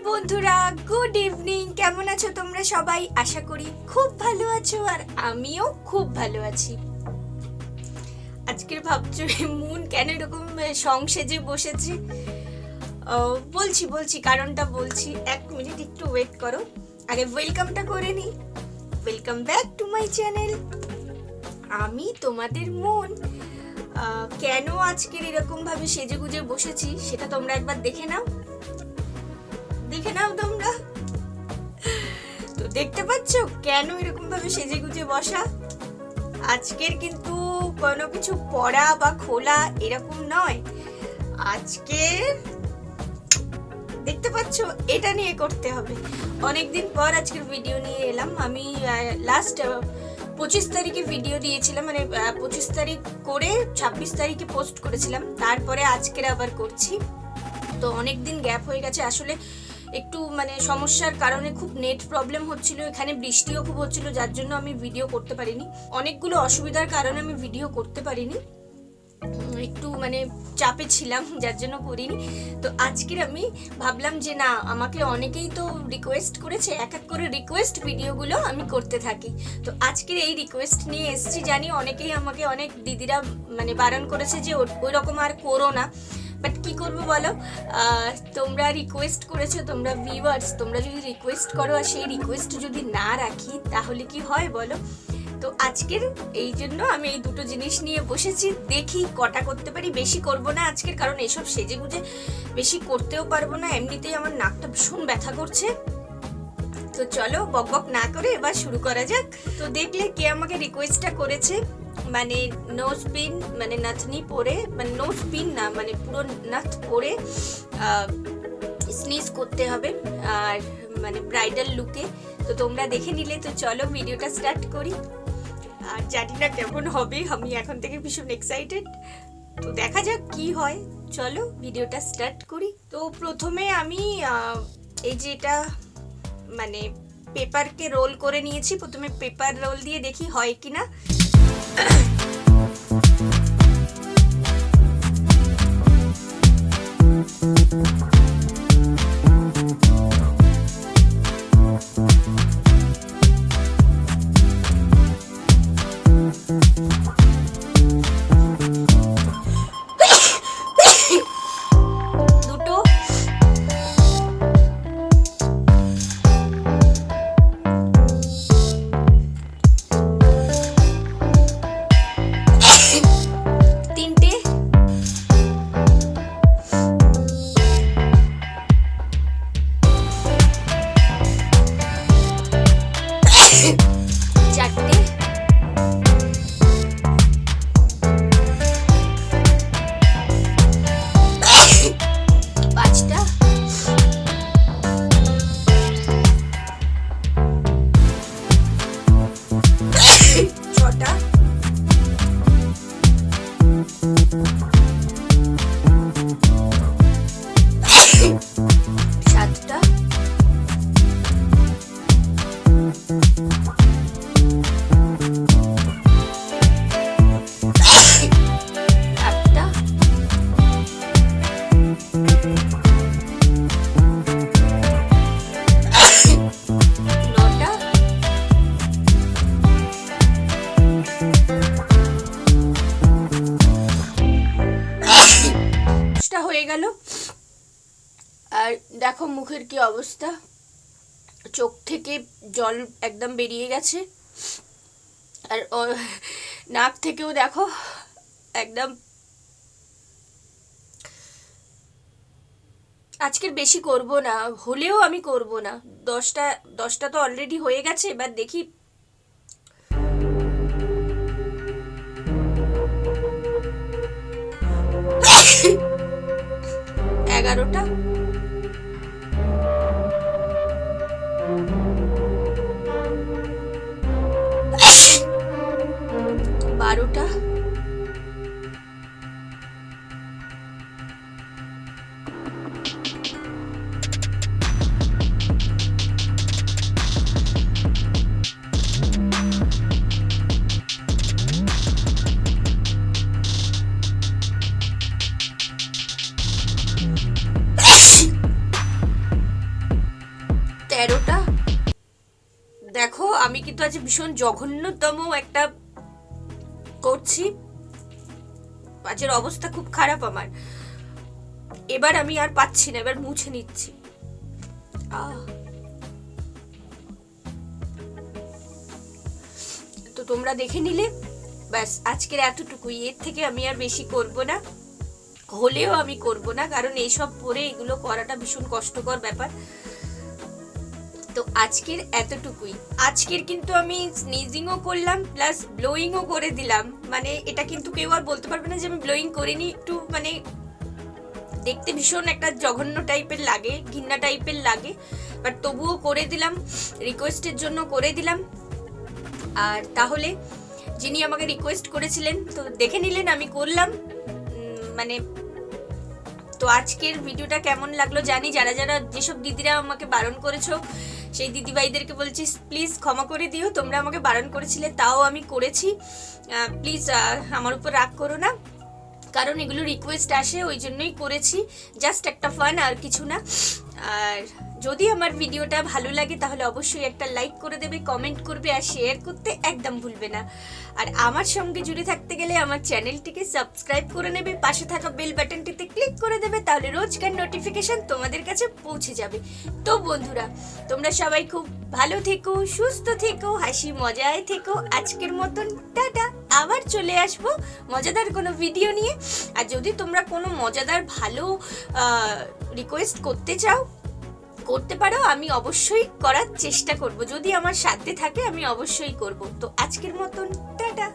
বন্ধুরা, good evening. কেমন আছো তোমরা সবাই? আশা করি খুব ভালো আছো, আর আমিও খুব ভালো আছি। আজকের ভাবছো মুন কেন এরকম সংসেজে বসেছে? বলছি কারণটা বলছি। এক মিনিট একটু ওয়েট করো, আগে ওয়েলকামটা করে নি। Welcome back to my channel. আমি তোমাদের মুন। কেন আজকের এরকম ভাবে সেজে গুজে বসেছি সেটা তোমরা একবার দেখে নাও তোমরা। তো দেখতে পাচ্ছ কেন এরকম ভাবে সেজে গুজে বসা। আজকের কিন্তু কোনো কিছু পড়া বা খোলা এরকম নয়। আজকে দেখতে পাচ্ছ এটা নিয়ে করতে হবে। অনেকদিন পর আজকের ভিডিও নিয়ে এলাম। আমি লাস্ট 25 তারিখে ভিডিও দিয়েছিলাম, মানে 25 তারিখ করে 26 তারিখে পোস্ট করেছিলাম। তারপরে আজকের আবার করছি। তো অনেকদিন গ্যাপ হয়ে গেছে। আসলে একটু মানে সমস্যার কারণে খুব নেট প্রবলেম হচ্ছিল, এখানে বৃষ্টিও খুব হচ্ছিল, যার জন্য আমি ভিডিও করতে পারিনি। অনেকগুলো অসুবিধার কারণে আমি ভিডিও করতে পারিনি, একটু মানে চাপে ছিলাম, যার জন্য করিনি। তো আজকের আমি ভাবলাম যে না, আমাকে অনেকেই তো রিকোয়েস্ট করেছে, এক এক করে রিকোয়েস্ট ভিডিওগুলো আমি করতে থাকি। তো আজকের এই রিকোয়েস্ট নিয়ে এসেছি। জানি অনেকেই আমাকে, অনেক দিদিরা মানে বারণ করেছে যে ওই রকম আর করো না, বাট কি করবো বলো, তোমরা রিকোয়েস্ট করেছো, তোমরা ভিউয়ার্স, তোমরা যদি রিকোয়েস্ট করো আর সেই রিকোয়েস্ট যদি না রাখি তাহলে কি হয় বলো। তো আজকের এই জন্য আমি এই দুটো জিনিস নিয়ে বসেছি। দেখি কটা করতে পারি, বেশি করব না আজকের, কারণ এসব সেজে গুজে বেশি করতেও পারবো না। এমনিতেই আমার নাকটা ভীষণ ব্যথা করছে। তো চলো বকবক না করে এবার শুরু করা যাক। তো দেখলে কে আমাকে রিকোয়েস্টটা করেছে, মানে নোজ পিন, মানে নাথনি পরে, মানে নোজ পিন না, মানে পুরো নাথ পরে স্নিজ করতে হবে আর মানে ব্রাইডাল লুকে। তো তোমরা দেখে নিলে। তো চলো ভিডিওটা স্টার্ট করি। আর জানি না কেমন হবে, আমি এখন থেকে ভীষণ এক্সাইটেড। তো দেখা যাক কি হয়। চলো ভিডিওটা স্টার্ট করি। তো প্রথমে আমি এই যে এটা মানে পেপারকে রোল করে নিয়েছি। প্রথমে পেপার রোল দিয়ে দেখি হয় কিনা। গেল। আর দেখো মুখের কি অবস্থা, চোখ থেকে জল একদম বেরিয়ে গেছে, আর নাক থেকেও দেখো একদম। আজকের বেশি করব না, হলেও আমি করব না। 10টা তো অলরেডি হয়ে গেছে। এবার দেখি 11টা, 12টা, 13টা, কাছে ভীষণ জঘন্যতম একটা করছি, পাঁচের অবস্থা খুব খারাপ আমার। এবার আমি আর পাচ্ছি না, এবার মুছে নিচ্ছি। তো তোমরা দেখে নিলে, ব্যাস আজকের এতটুকুই, এর থেকে আমি আর বেশি করব না, হলেও আমি করব না, কারণ এইসব পরে এগুলো করাটা ভীষণ কষ্টকর ব্যাপার। তো আজকের এতটুকুই। আজকের কিন্তু আমি স্নিজিংও করলাম প্লাস ব্লোয়িংও করে দিলাম, মানে এটা কিন্তু কেউ আর বলতে পারবে না যে আমি ব্লোয়িং করিনি। একটু মানে দেখতে ভীষণ একটা জঘন্য টাইপের লাগে, ঘৃণা টাইপের লাগে, বাট তবুও করে দিলাম, রিকোয়েস্টের জন্য করে দিলাম। আর তাহলে যিনি আমাকে রিকোয়েস্ট করেছিলেন তো দেখে নিলেন আমি করলাম, মানে তো আজকের ভিডিওটা কেমন লাগলো জানি। যারা যারা যেসব দিদিরা আমাকে বারণ করেছো সেই দিদিভাইদেরকে বলছি প্লিজ ক্ষমা করে দিও, তোমরা আমাকে বারণ করেছিলে তাও আমি করেছি, প্লিজ আমার উপর রাগ করো না, কারণ এগুলো রিকোয়েস্ট আসে ওই জন্যই করেছি, জাস্ট একটা ফান, আর কিছু না। আর যদি আমার ভিডিওটা ভালো লাগে তাহলে অবশ্যই একটা লাইক করে দেবে, কমেন্ট করবে আর শেয়ার করতে একদম ভুলবে না। আর আমার সঙ্গে জুড়ে থাকতে গেলে আমার চ্যানেলটিকে সাবস্ক্রাইব করে নেবে, পাশে থাকা বেল বাটনটিতে ক্লিক করে দেবে, তাহলে রোজকার নোটিফিকেশন তোমাদের কাছে পৌঁছে যাবে। তো বন্ধুরা, তোমরা সবাই খুব ভালো থেকো, সুস্থ থেকো, হাসি মজায় থেকো। আজকের মতন টাটা, আবার চলে আসবো মজাদার কোনো ভিডিও নিয়ে। আর যদি তোমরা কোনো মজাদার ভালো রিকোয়েস্ট করতে চাও করতে পারো, আমি অবশ্যই করার চেষ্টা করব, যদি আমার সাধ্যে থাকে আমি অবশ্যই করব। তো আজকের মতন টাটা।